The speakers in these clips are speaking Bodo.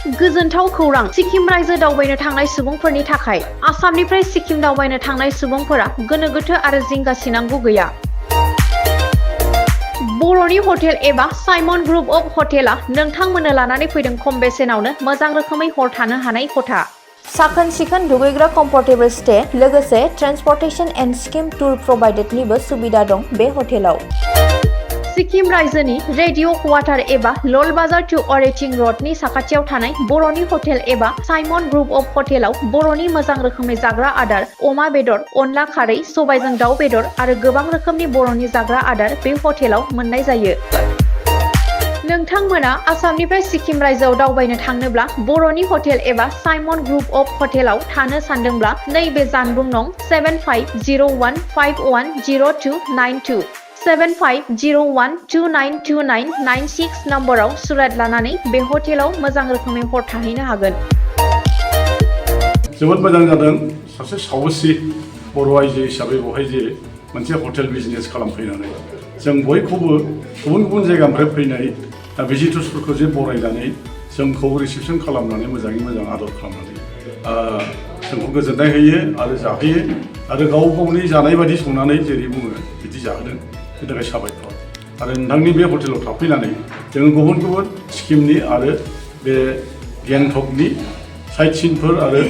गोजोनथाव खौरां सिक्किम रायजो दावबायनो थांनाय सुबुंफोरनि थाखाय आसामनिफ्राय सिक्किम दावबायनो थांनाय सुबुंफोरा गोनो गोथो आरो जिंगा सिनांगौ गैया। बर'नि हटेल एबा साइमन ग्रुप अफ हटेला नोंथांमोननो लानानै फैदों खम बेसेनावनो मोजां रोखोमै हर थानो हानाय खथा। साखोन सिखोन दुगैग्रा कम्फर्टेबल स्टे लोगोसे ट्रेन्सपर्टेशन एन्ड स्किम टुर प्रभाइडेडनिबो सुबिदा दं बे हटेलाव। सिक्किम रायजोनि रेडिअ क्वार्टार एबा लल बाजार टु अरेटिं रडनि साखाथियाव थानाय बर'नि हटेल एबा साइमन ग्रुप अफ हटेलाव बर'नि मोजां रोखोमै जाग्रा आदार अमा बेदर, अनला खारै, सबायजों दाउ बेदर आरो गोबां रोखोमनि बर'नि जाग्रा आदार बे हटेलाव मोननाय जायो। नोंथांमोना आसामनिफ्राय सिक्किम रायजोआव दावबायनो थांनोब्ला बर'नि हटेल एबा साइमन ग्रुप अफ हटेलाव थानो सानदोंब्ला नैबे जानबुं नं 7501510292 7501292996 नम्बराव सुरात लानानै बे हटेलाव मोजां रोखोमै हर थाहैनो हागोन। जोबोद मोजां जादों सासे साहसि बर' आइजो हिसाबै बहाय जे मोनसे हटेल बिजनेस खालामफैनानै जों बयखौबो गुबुन गुबुन जायगानिफ्राय फैनाय भिजिटर्सफोरखौ जे बरायनानै जोंखौ रिसेपसन खालामनानै मोजाङै मोजां आदर खालामनानै जोंखौ गोजोननाय होयो आरो जाहोयो आरो गाव गावनि जानाय बायदि संनानै जेरै बुङो बिदि जाहोदों बेनि थाखाय साबायखर। आरो नोंथांनि बे हटेलाव थाफैनानै जोङो गुबुन गुबुन सिक्किमनि आरो बे गेंटकनि साइट सिनफोर आरो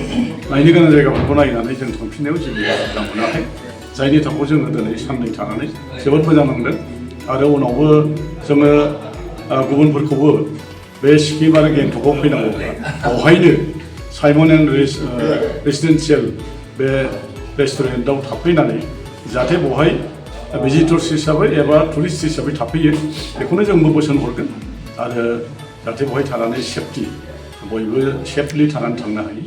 नायनो गोनां जायगाफोरखौ नायनानै जों थांफिननायाव जेबो उसुबिदा मोनाखै, जायनि थाखाय जोङो दिनै साननै थानानै जोबोद मोजां मोनदों। आरो उनावबो जोङो गुबुनफोरखौबो बे सिक्किम आरो गेंटकआव फैनांगौब्ला बेवहायनो साइमन एन्ड रेसिडेन्सियेल बे रेस्टुरेन्टआव थाफैनानै जाहाथे बेवहाय भिजिटर्स हिसाबै एबा टुरिस्ट हिसाबै थाफैयो बेखौनो जोंबो बोसोन हरगोन आरो जाहाथे बेवहाय थानानै सेफटि बयबो सेफलि थानानै थांनो हायो।